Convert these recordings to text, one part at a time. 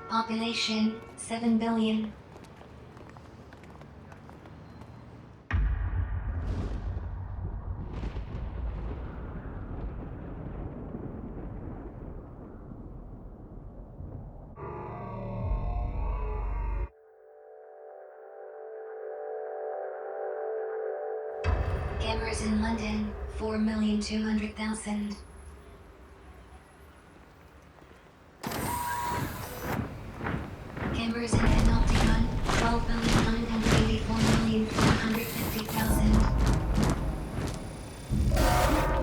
Population 7 billion. Cameras in London 4,200,000. Cameras in Panopticon 12,984,450,000.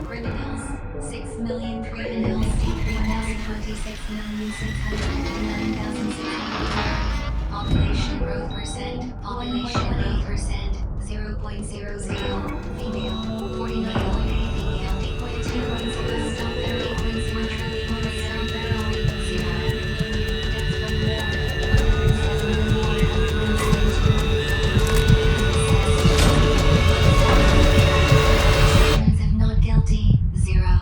Criminals 6,000,000 criminals 3,026,659,600. Population growth percent. Population 8%. 0.00. Female 49.8 female 8.210 stop 38.1 trillion stop 0. Deaths from war 107 million. Of not guilty 0.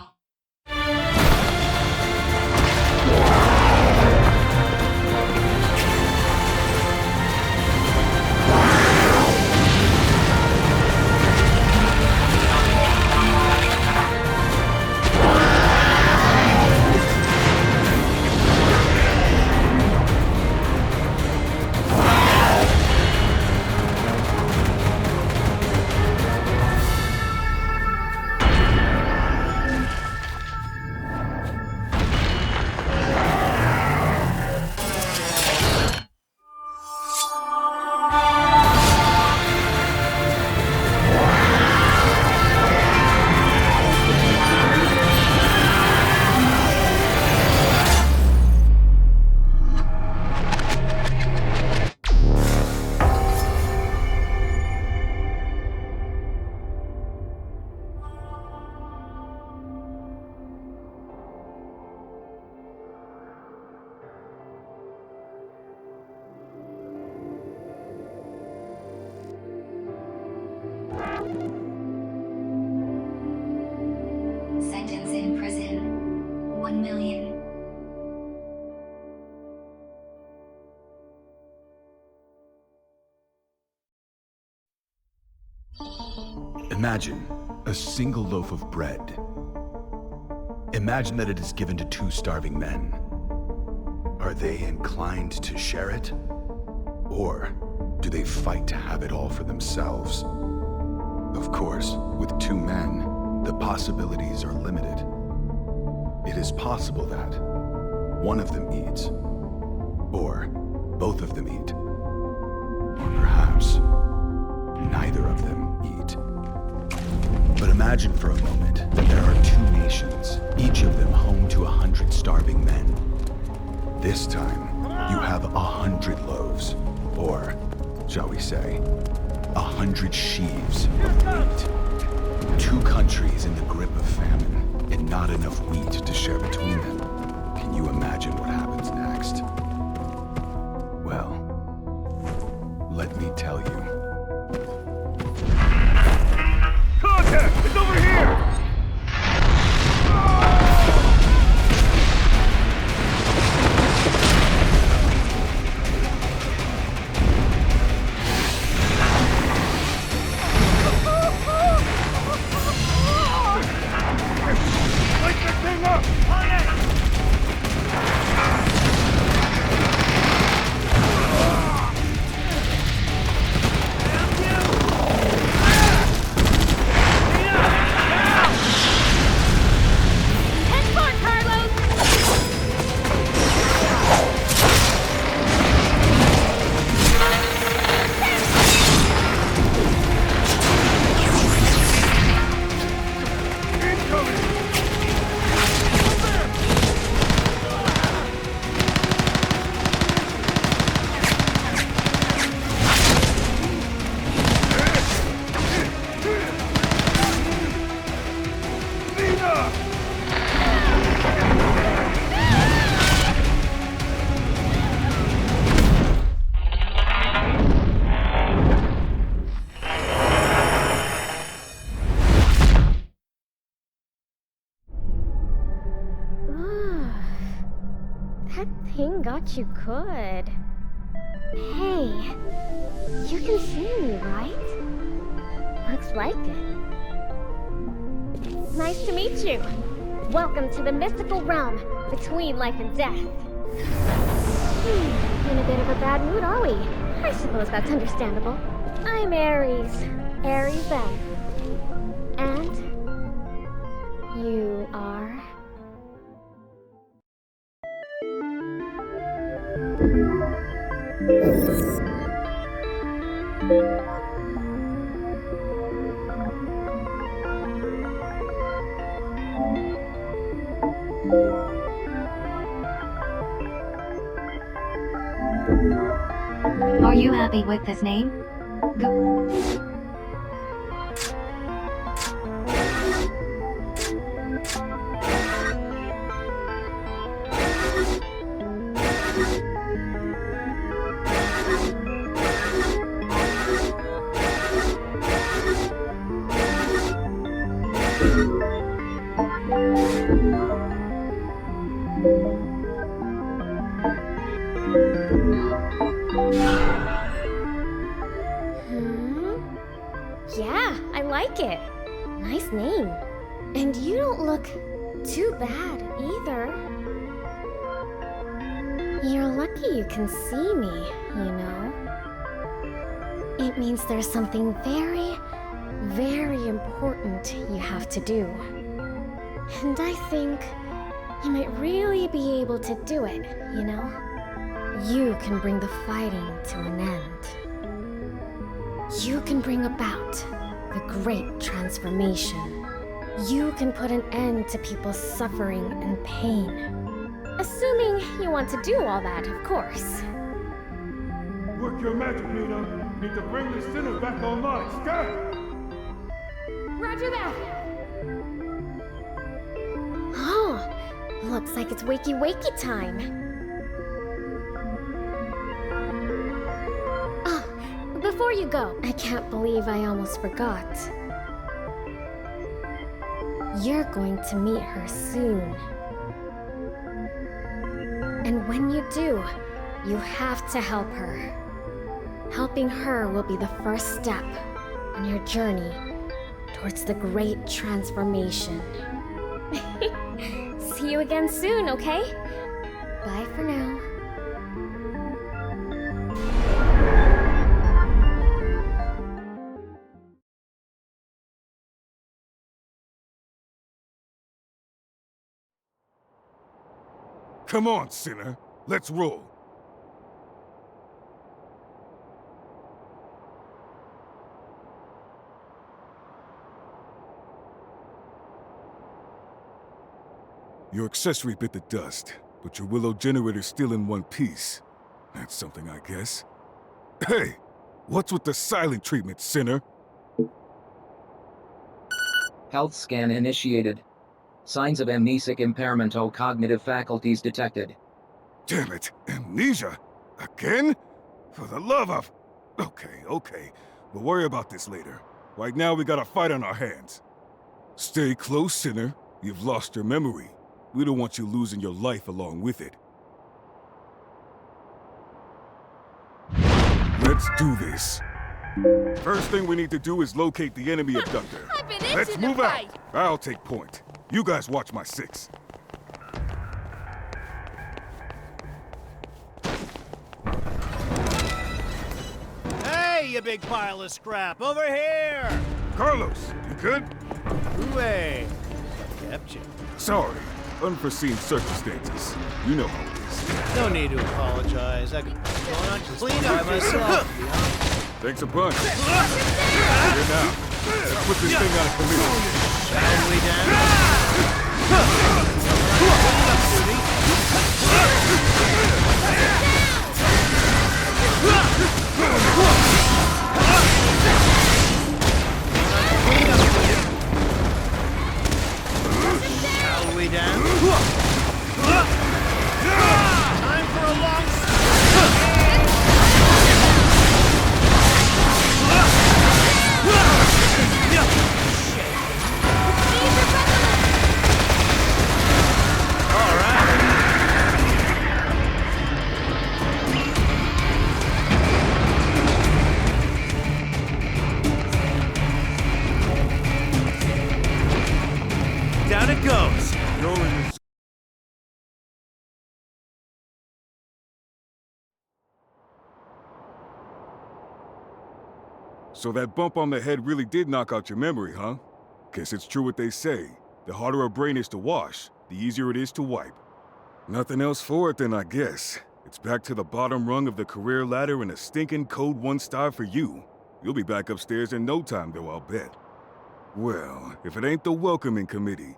Sentence in prison 1 million. Imagine a single loaf of bread. Imagine that it is given to 2 starving men. Are they inclined to share it? Or do they fight to have it all for themselves? Of course, with 2 men, the possibilities are limited. It is possible that one of them eats, or both of them eat, or perhaps neither of them eat. But imagine for a moment that there are 2 nations, each of them home to 100 starving men. This time, you have 100 loaves, or, shall we say, 100 sheaves of wheat. 2 countries in the grip of famine, and not enough wheat to share between them. Can you imagine what happens next? Well, let me tell you. Contact! It's over here! Light the thing up! On it! God you could. Hey, you can see me, right? Looks like it. Nice to meet you. Welcome to the mystical realm between life and death. In a bit of a bad mood, are we? I suppose that's understandable. I'm Aries. Aries then. And you are? Are you happy with this name? Yeah, I like it. Nice name. And you don't look too bad either. You're lucky you can see me, you know. It means there's something very, very important you have to do. And I think you might really be able to do it, you know? You can bring the fighting to an end. You can bring about the great transformation. You can put an end to people's suffering and pain. Assuming you want to do all that, of course. Work your magic, Nina. Need to bring the sinner back online. Scatter! Roger that! Oh, looks like it's wakey-wakey time. Ah, before you go, I can't believe I almost forgot. You're going to meet her soon. And when you do, you have to help her. Helping her will be the first step on your journey towards the great transformation. See you again soon, okay? Bye for now. Come on, sinner. Let's roll. Your accessory bit the dust, but your willow generator's still in one piece. That's something, I guess. Hey! What's with the silent treatment, sinner? Health scan initiated. Signs of amnesic impairment or cognitive faculties detected. Damn it! Amnesia? Again? For the love of... Okay. We'll worry about this later. Right now, we got a fight on our hands. Stay close, sinner. You've lost your memory. We don't want you losing your life along with it. Let's do this. First thing we need to do is locate the enemy abductor. I've been itching Let's to move fight. out. I'll take point. You guys watch my six. Hey, you big pile of scrap, over here! Carlos, you good? Hooray! Kept you. Sorry. Unforeseen circumstances. You know how it is. No need to apologize. I could go on clean up myself. Thanks a bunch. Here now. Let's put this thing out of commission. Shall we dance? Clean up Shall we dance? Time for a long So that bump on the head really did knock out your memory, huh? Guess it's true what they say. The harder a brain is to wash, the easier it is to wipe. Nothing else for it then, I guess. It's back to the bottom rung of the career ladder and a stinking code 1 star for you. You'll be back upstairs in no time, though, I'll bet. Well, if it ain't the welcoming committee.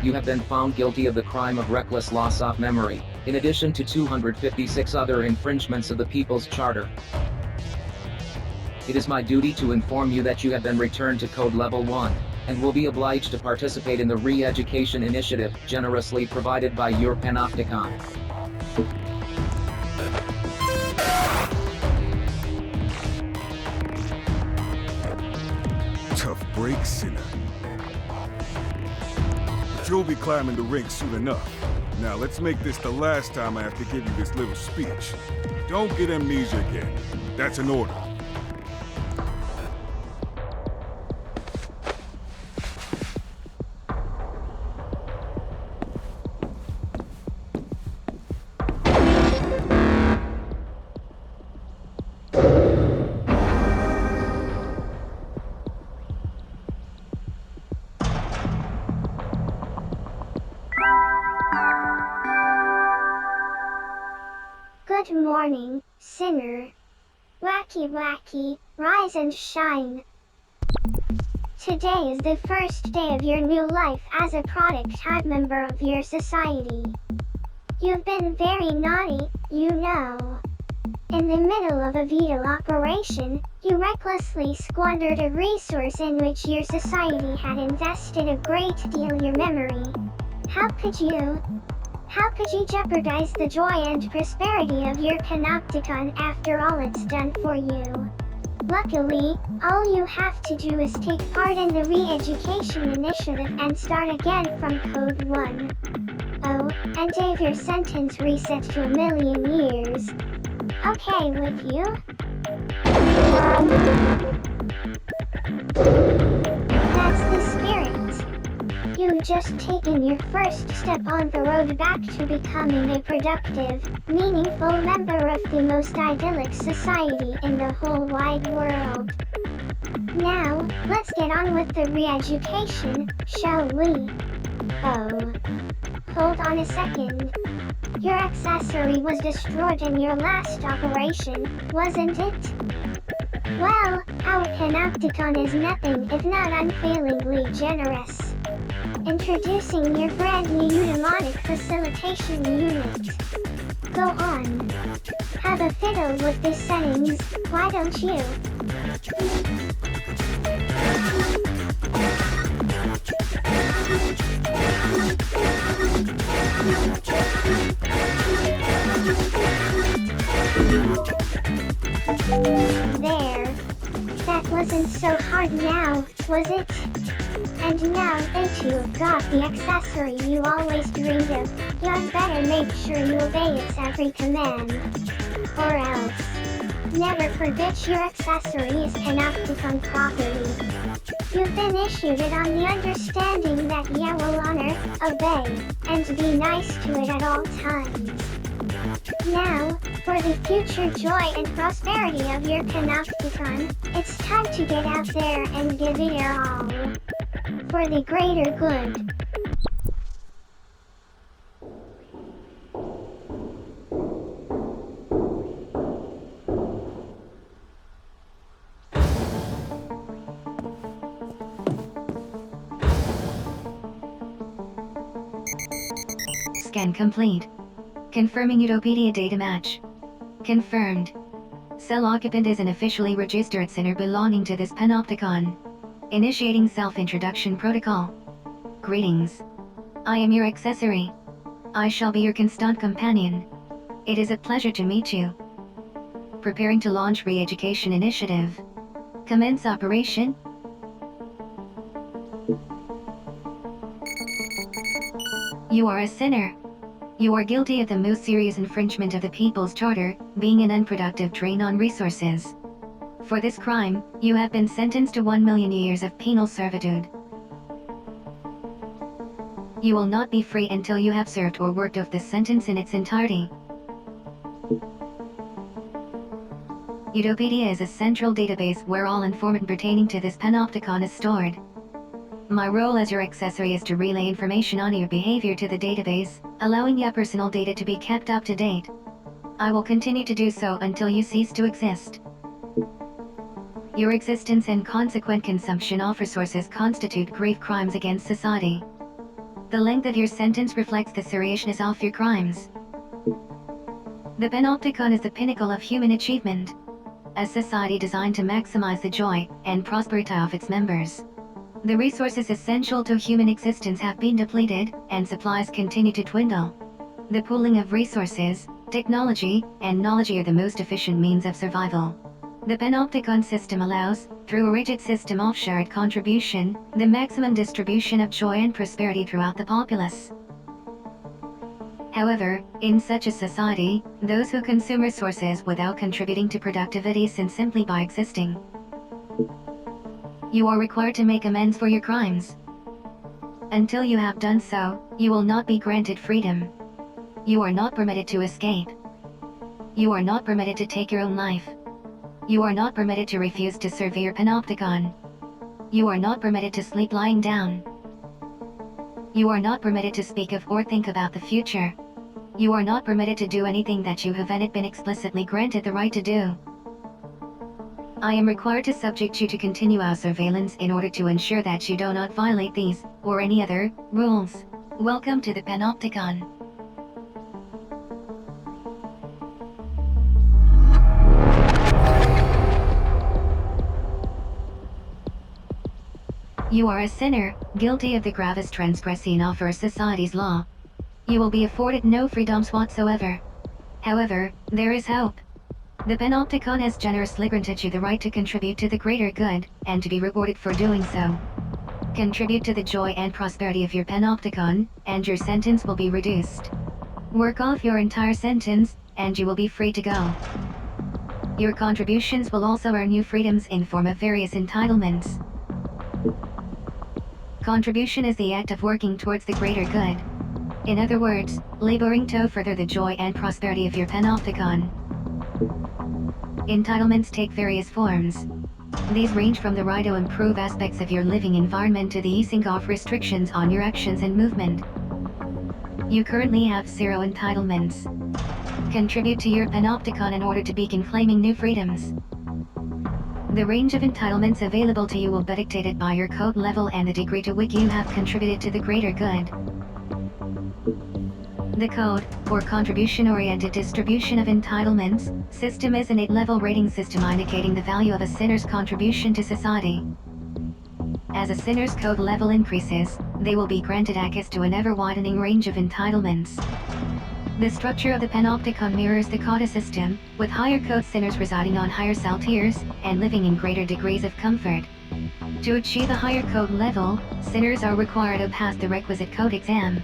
You have been found guilty of the crime of reckless loss of memory, in addition to 256 other infringements of the People's Charter. It is my duty to inform you that you have been returned to Code Level 1, and will be obliged to participate in the re-education initiative generously provided by your Panopticon. Tough break, sinner. But you'll be climbing the ranks soon enough. Now let's make this the last time I have to give you this little speech. Don't get amnesia again. That's an order. Good morning, sinner. Wacky wacky, rise and shine. Today is the first day of your new life as a product-type member of your society. You've been very naughty, you know. In the middle of a vital operation, you recklessly squandered a resource in which your society had invested a great deal of your memory. How could you? How could you jeopardize the joy and prosperity of your Panopticon after all it's done for you? Luckily, all you have to do is take part in the re-education initiative and start again from Code 1. Oh, and have your sentence reset to 1,000,000 years. Okay with you? That's the spirit. You've just taken your first step on the road back to becoming a productive, meaningful member of the most idyllic society in the whole wide world. Now, let's get on with the re-education, shall we? Oh. Hold on a second. Your accessory was destroyed in your last operation, wasn't it? Well, our Panopticon is nothing if not unfailingly generous. Introducing your brand new mnemonic facilitation unit. Go on. Have a fiddle with the settings, why don't you? There. That wasn't so hard now, was it? And now that you've got the accessory you always dreamed of, you'd better make sure you obey its every command. Or else. Never forget your accessory is Panopticon property. You've been issued it on the understanding that you will honor, obey, and be nice to it at all times. Now, for the future joy and prosperity of your Panopticon, it's time to get out there and give it your all. For the greater good. Scan complete. Confirming Utopia data match. Confirmed. Cell occupant is an officially registered sinner belonging to this Panopticon. Initiating self-introduction protocol. Greetings. I am your accessory. I shall be your constant companion. It is a pleasure to meet you. Preparing to launch re-education initiative. Commence operation. You are a sinner. You are guilty of the most serious infringement of the People's Charter, being an unproductive drain on resources. For this crime, you have been sentenced to 1,000,000 years of penal servitude. You will not be free until you have served or worked off this sentence in its entirety. Utopedia is a central database where all information pertaining to this panopticon is stored. My role as your accessory is to relay information on your behavior to the database, allowing your personal data to be kept up to date. I will continue to do so until you cease to exist. Your existence and consequent consumption of resources constitute grave crimes against society. The length of your sentence reflects the seriousness of your crimes. The panopticon is the pinnacle of human achievement, a society designed to maximize the joy and prosperity of its members. The resources essential to human existence have been depleted, and supplies continue to dwindle. The pooling of resources, technology, and knowledge are the most efficient means of survival. The panopticon system allows, through a rigid system of shared contribution, the maximum distribution of joy and prosperity throughout the populace. However, in such a society, those who consume resources without contributing to productivity sin simply by existing. You are required to make amends for your crimes. Until you have done so, you will not be granted freedom. You are not permitted to escape. You are not permitted to take your own life. You are not permitted to refuse to serve your panopticon. You are not permitted to sleep lying down. You are not permitted to speak of or think about the future. You are not permitted to do anything that you haven't been explicitly granted the right to do. I am required to subject you to continuous surveillance in order to ensure that you do not violate these, or any other, rules. Welcome to the panopticon. You are a sinner, guilty of the gravest transgression of our society's law. You will be afforded no freedoms whatsoever. However, there is hope. The panopticon has generously granted you the right to contribute to the greater good, and to be rewarded for doing so. Contribute to the joy and prosperity of your panopticon, and your sentence will be reduced. Work off your entire sentence, and you will be free to go. Your contributions will also earn you freedoms in form of various entitlements. Contribution is the act of working towards the greater good. In other words, laboring to further the joy and prosperity of your panopticon. Entitlements take various forms. These range from the right to improve aspects of your living environment to the easing of restrictions on your actions and movement. You currently have 0 entitlements. Contribute to your panopticon in order to begin claiming new freedoms. The range of entitlements available to you will be dictated by your code level and the degree to which you have contributed to the greater good. The code, or contribution-oriented distribution of entitlements, system is an 8-level rating system indicating the value of a sinner's contribution to society. As a sinner's code level increases, they will be granted access to an ever-widening range of entitlements. The structure of the panopticon mirrors the quota system, with higher code sinners residing on higher cell tiers, and living in greater degrees of comfort. To achieve a higher code level, sinners are required to pass the requisite code exam.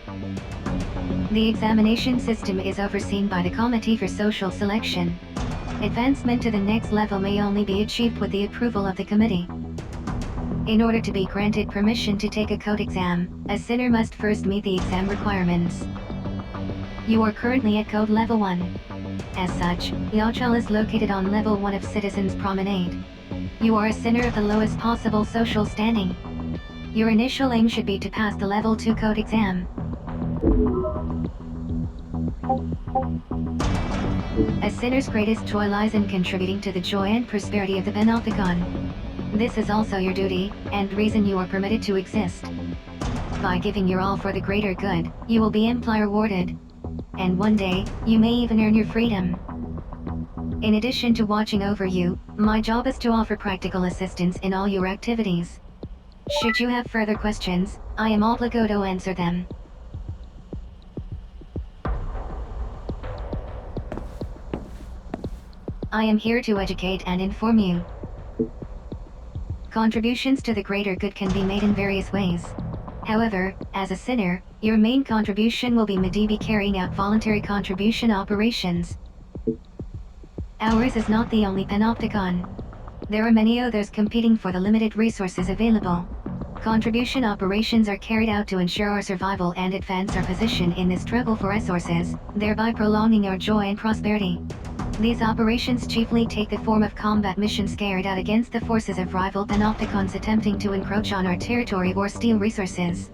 The examination system is overseen by the Committee for Social Selection. Advancement to the next level may only be achieved with the approval of the committee. In order to be granted permission to take a code exam, a sinner must first meet the exam requirements. You are currently at code level 1. As such, your chal is located on level 1 of Citizens Promenade. You are a sinner of the lowest possible social standing. Your initial aim should be to pass the level 2 code exam. A sinner's greatest joy lies in contributing to the joy and prosperity of the panopticon. This is also your duty, and reason you are permitted to exist. By giving your all for the greater good, you will be amply rewarded. And one day, you may even earn your freedom. In addition to watching over you, my job is to offer practical assistance in all your activities. Should you have further questions, I am obliged to answer them. I am here to educate and inform you. Contributions to the greater good can be made in various ways. However, as a sinner, your main contribution will be maybe carrying out voluntary contribution operations. Ours is not the only panopticon. There are many others competing for the limited resources available. Contribution operations are carried out to ensure our survival and advance our position in this struggle for resources, thereby prolonging our joy and prosperity. These operations chiefly take the form of combat missions carried out against the forces of rival panopticons attempting to encroach on our territory or steal resources.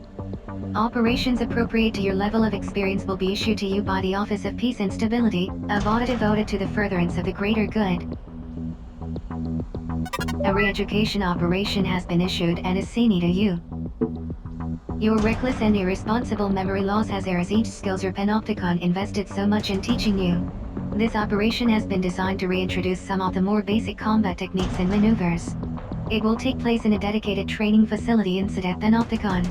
Operations appropriate to your level of experience will be issued to you by the Office of Peace and Stability, a body devoted to the furtherance of the greater good. A re-education operation has been issued and is seen to you. Your reckless and irresponsible memory loss has erased each skills your panopticon invested so much in teaching you. This operation has been designed to reintroduce some of the more basic combat techniques and maneuvers. It will take place in a dedicated training facility in Cadet Panopticon.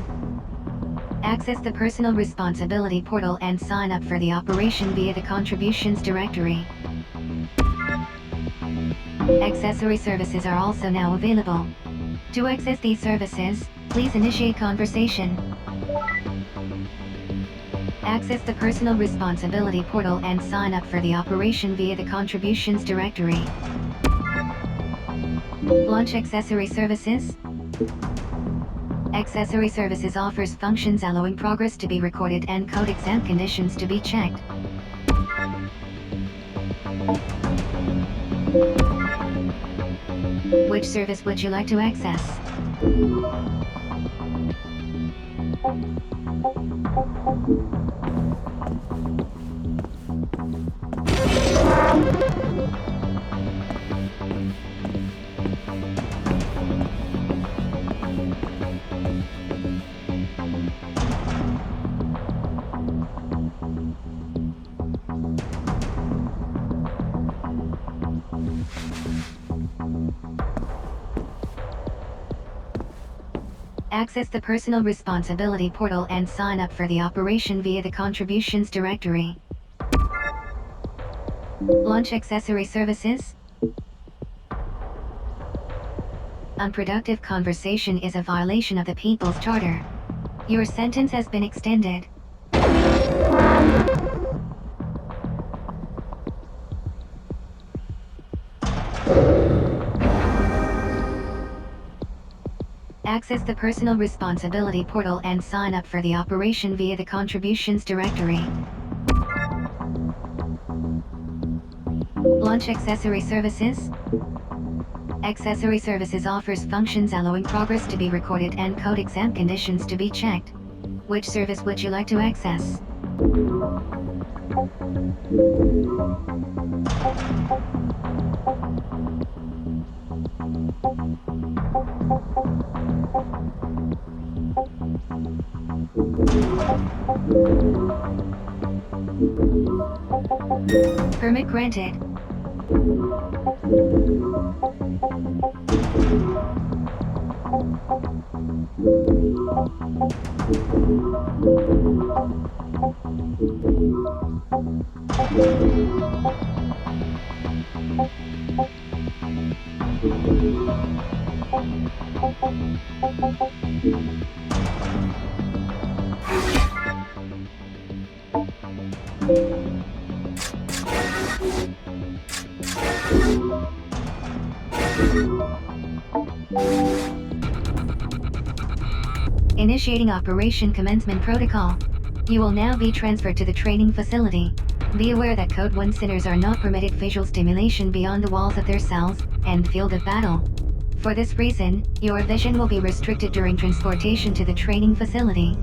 Access the Personal Responsibility portal and sign up for the operation via the Contributions directory. Accessory services are also now available. To access these services, please initiate conversation. Access the Personal Responsibility portal and sign up for the operation via the Contributions directory. Launch Accessory services. Accessory services offers functions allowing progress to be recorded and code exam conditions to be checked. Which service would you like to access? Access the Personal Responsibility portal and sign up for the operation via the Contributions directory. Launch Accessory services. Unproductive conversation is a violation of the People's Charter. Your sentence has been extended. Access the Personal Responsibility portal and sign up for the operation via the Contributions directory. Launch Accessory services. Accessory services offers functions allowing progress to be recorded and code exam conditions to be checked. Which service would you like to access? Permit granted. Initiating Operation Commencement Protocol. You will now be transferred to the training facility. Be aware that Code 1 sinners are not permitted visual stimulation beyond the walls of their cells and field of battle. For this reason, your vision will be restricted during transportation to the training facility.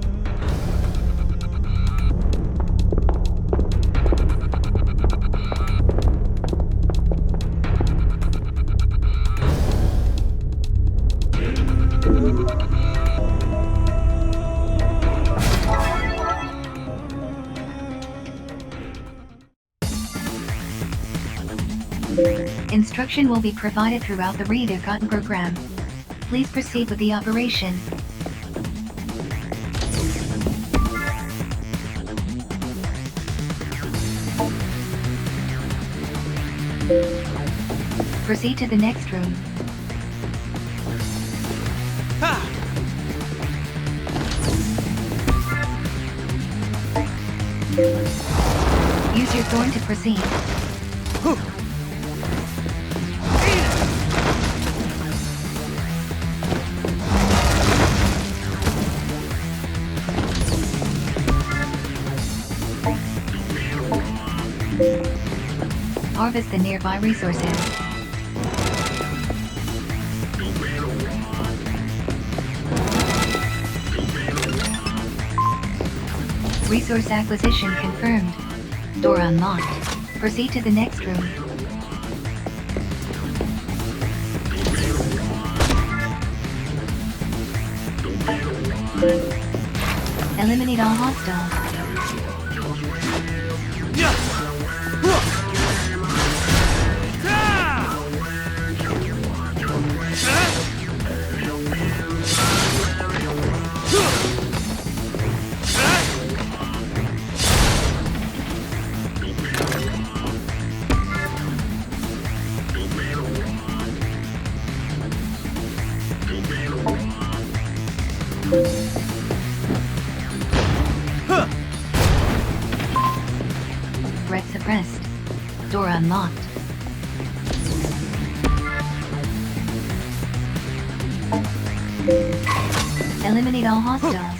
Instruction will be provided throughout the Read-A-Cotton program. Please proceed with the operation. Proceed to the next room. Use your Thorn to proceed. Harvest the nearby resources. Resource acquisition confirmed. Door unlocked. Proceed to the next room. Eliminate all hostiles. Threat suppressed. Door unlocked. Eliminate all hostiles.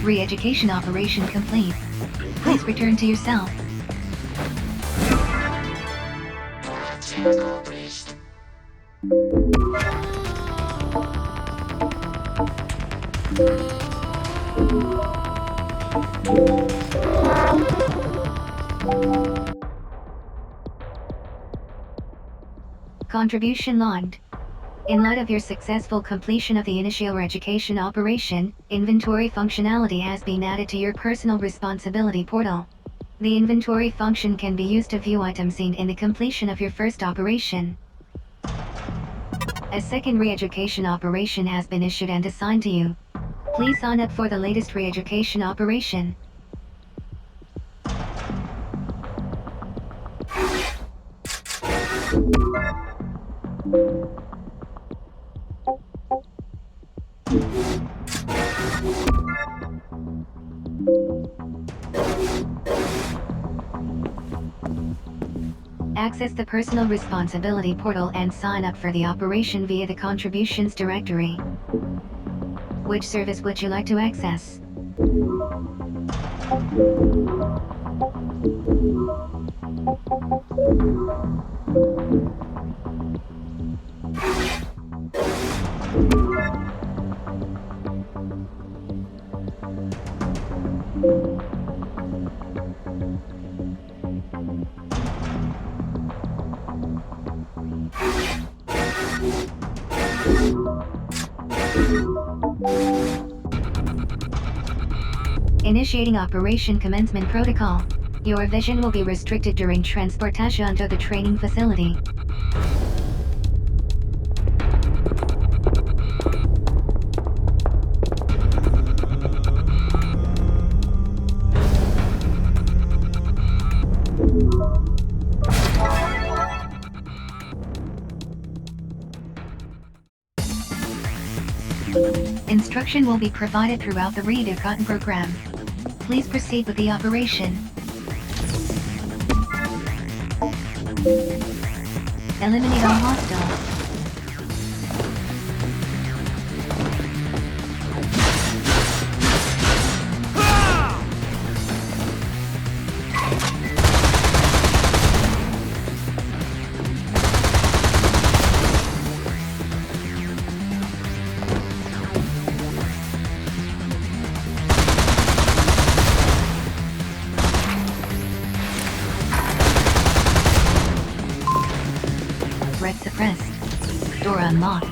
Re-education operation complete. Please return to your cell. Contribution logged. In light of your successful completion of the initial education operation, inventory functionality has been added to your personal responsibility portal. The inventory function can be used to view items seen in the completion of your first operation. A second re-education operation has been issued and assigned to you. Please sign up for the latest re-education operation. Access the personal responsibility portal and sign up for the operation via the contributions directory. Which service would you like to access? Initiating Operation Commencement Protocol. Your vision will be restricted during transportation to the training facility. Instruction will be provided throughout the re-education program. Please proceed with the operation. Eliminate all hostiles. Threat suppressed. Door unlocked.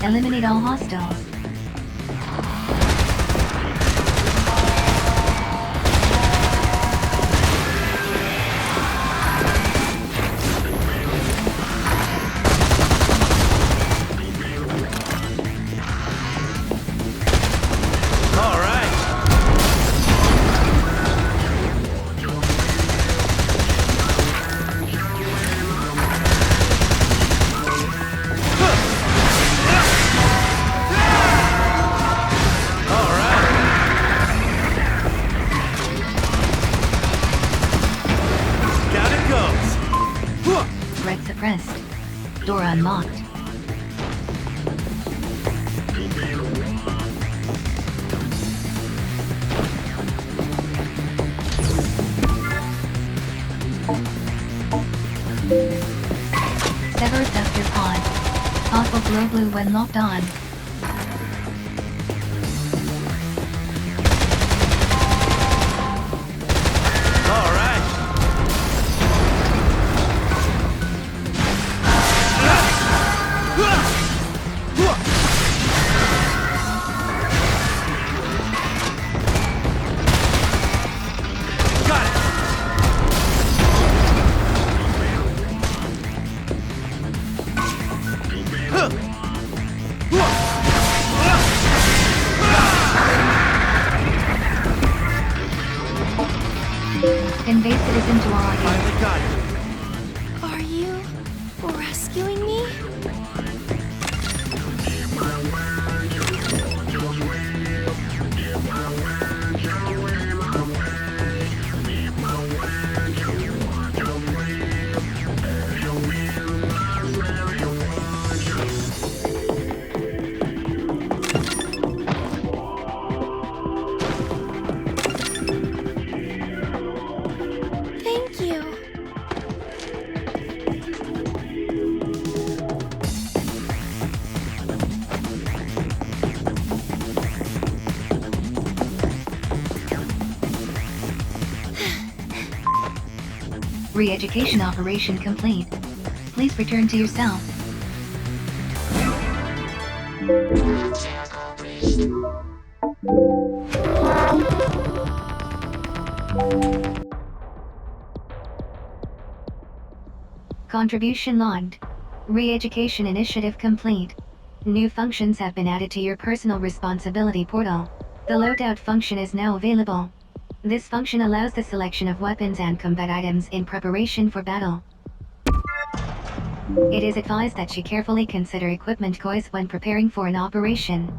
Eliminate all hostiles. unlocked. Severed Vector Pod. Toggle glow blue when locked on. Convey citizen to all units. Are you rescuing me? Thank you. Re-education operation complete. Please return to your cell. Contribution logged. Re-education initiative complete. New functions have been added to your personal responsibility portal. The loadout function is now available. This function allows the selection of weapons and combat items in preparation for battle. It is advised that you carefully consider equipment choice when preparing for an operation.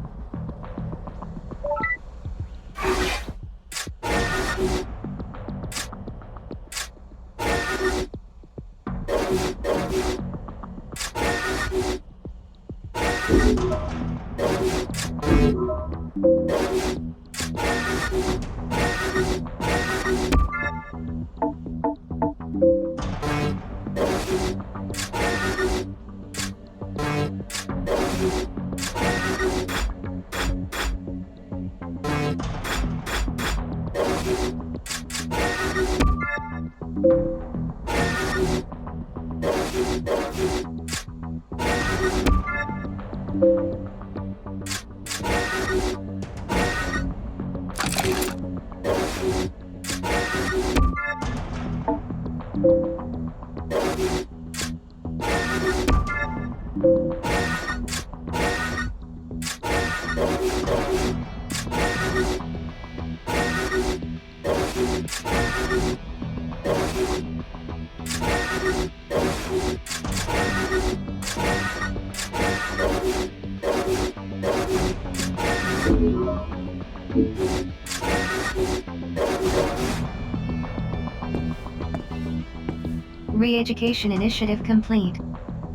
Re-education initiative complete.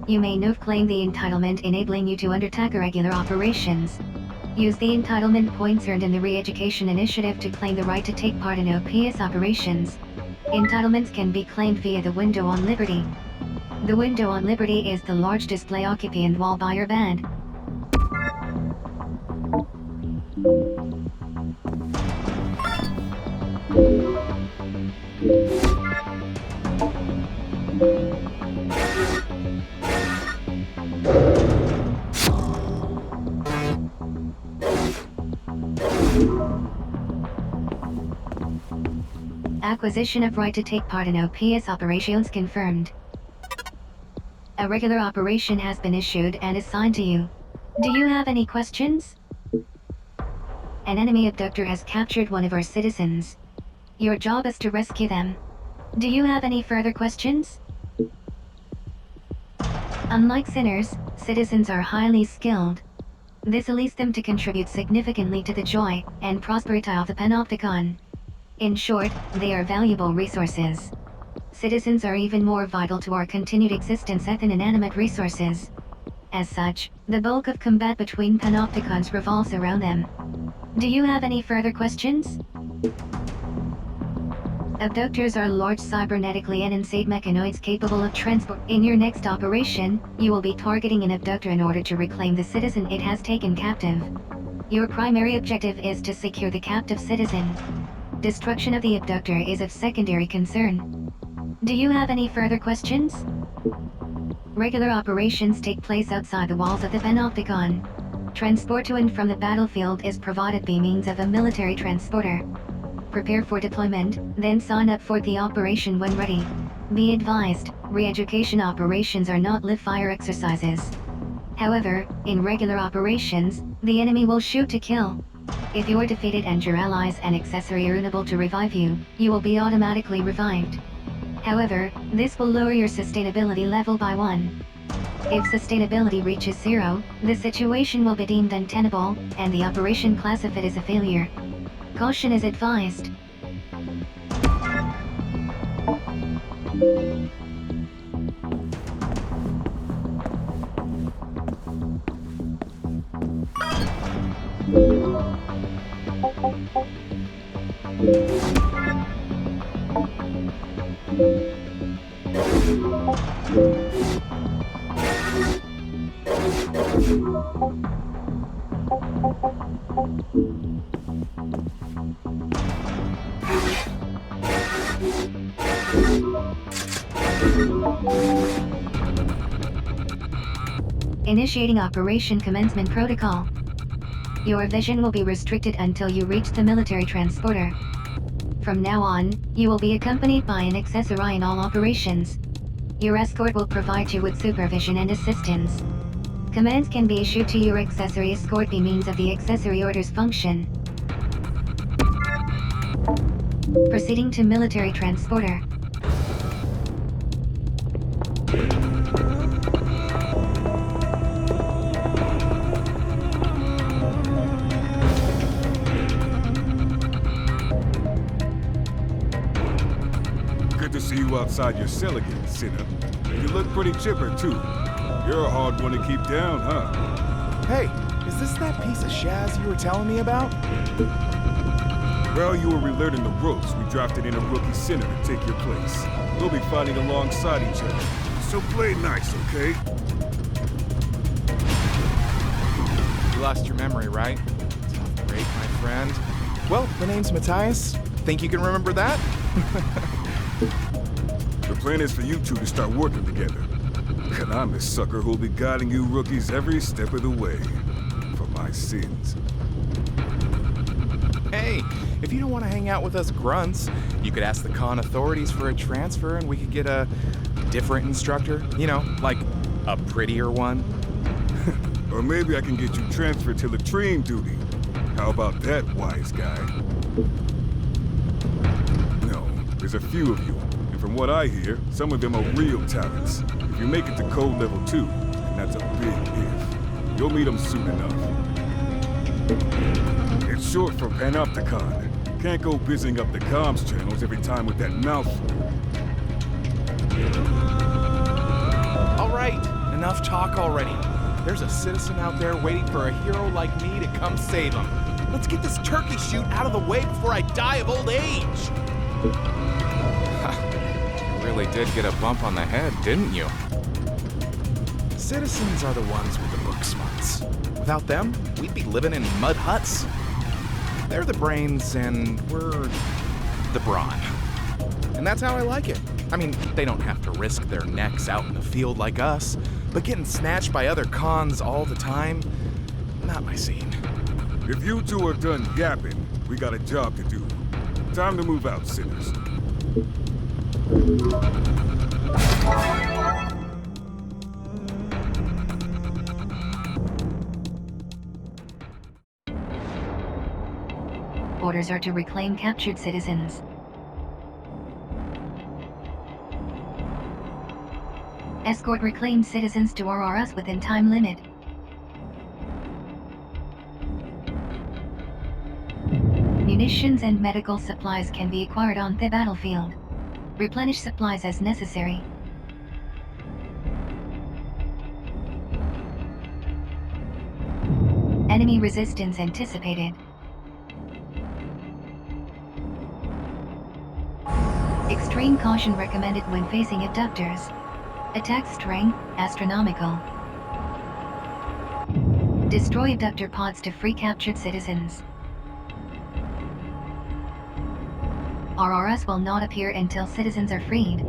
You may now claim the entitlement enabling you to undertake regular operations. Use the entitlement points earned in the Re-education initiative to claim the right to take part in OPS operations. Entitlements can be claimed via the window on Liberty. The window on Liberty is the large display occupant wall by your band. Acquisition of right to take part in OPS operations confirmed. A regular operation has been issued and assigned to you. Do you have any questions? An enemy abductor has captured one of our citizens. Your job is to rescue them. Do you have any further questions? Unlike sinners, citizens are highly skilled. This leads them to contribute significantly to the joy and prosperity of the Panopticon. In short, they are valuable resources. Citizens are even more vital to our continued existence than inanimate resources. As such, the bulk of combat between panopticons revolves around them. Do you have any further questions? Abductors are large cybernetically insane mechanoids capable of transport. In your next operation, you will be targeting an abductor in order to reclaim the citizen it has taken captive. Your primary objective is to secure the captive citizen. Destruction of the abductor is of secondary concern. Do you have any further questions? Regular operations take place outside the walls of the panopticon. Transport to and from the battlefield is provided by means of a military transporter. Prepare for deployment, then sign up for the operation when ready. Be advised, re-education operations are not live-fire exercises. However, in regular operations, the enemy will shoot to kill. If you are defeated and your allies and Accessory are unable to revive you, you will be automatically revived. However, this will lower your sustainability level by 1. If sustainability reaches 0, the situation will be deemed untenable, and the operation classified as a failure. Caution is advised. Initiating Operation Commencement Protocol. Your vision will be restricted until you reach the military transporter. From now on, you will be accompanied by an Accessory in all operations. Your escort will provide you with supervision and assistance. Commands can be issued to your Accessory escort by means of the Accessory Orders function. Proceeding to military transporter. Good to see you outside your cell again, sinner. You look pretty chipper, too. You're a hard one to keep down, huh? Hey, is this that piece of Shaz you were telling me about? While you were relearning the ropes, we drafted in a rookie sinner to take your place. We'll be fighting alongside each other. So play nice, okay? You lost your memory, right? Tough break, my friend. Well, the name's Matthias. Think you can remember that? The plan is for you two to start working together. And I'm the sucker who'll be guiding you rookies every step of the way. For my sins. Hey, if you don't want to hang out with us grunts, you could ask the con authorities for a transfer and we could get a different instructor. You know, like a prettier one. Or maybe I can get you transferred to latrine duty. How about that, wise guy? No, there's a few of you. And from what I hear, some of them are real talents. If you make it to code level 2, and that's a big if, you'll meet them soon enough. It's short for Panopticon. Can't go busying up the comms channels every time with that mouthful. All right, enough talk already. There's a citizen out there waiting for a hero like me to come save him. Let's get this turkey shoot out of the way before I die of old age. You really did get a bump on the head, didn't you? Citizens are the ones with the book smarts. Without them, we'd be living in mud huts. They're the brains and we're the brawn. And that's how I like it. I mean, they don't have to risk their necks out in the field like us, but getting snatched by other cons all the time, not my scene. If you two are done yapping, we got a job to do. Time to move out, sinners. Orders are to reclaim captured citizens. Escort reclaimed citizens to RRS within time limit. Munitions and medical supplies can be acquired on the battlefield. Replenish supplies as necessary. Enemy resistance anticipated. Extreme caution recommended when facing abductors. Attack strength, astronomical. Destroy abductor pods to free captured citizens. RRS will not appear until citizens are freed.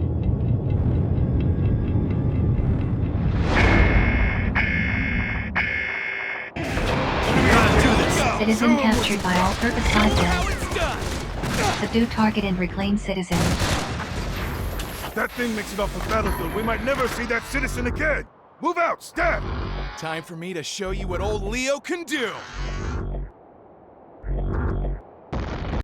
Citizen captured by all-purpose hostiles. Subdue target and reclaim citizen. If that thing makes it off the battlefield, we might never see that citizen again! Move out, stab! Time for me to show you what old Leo can do!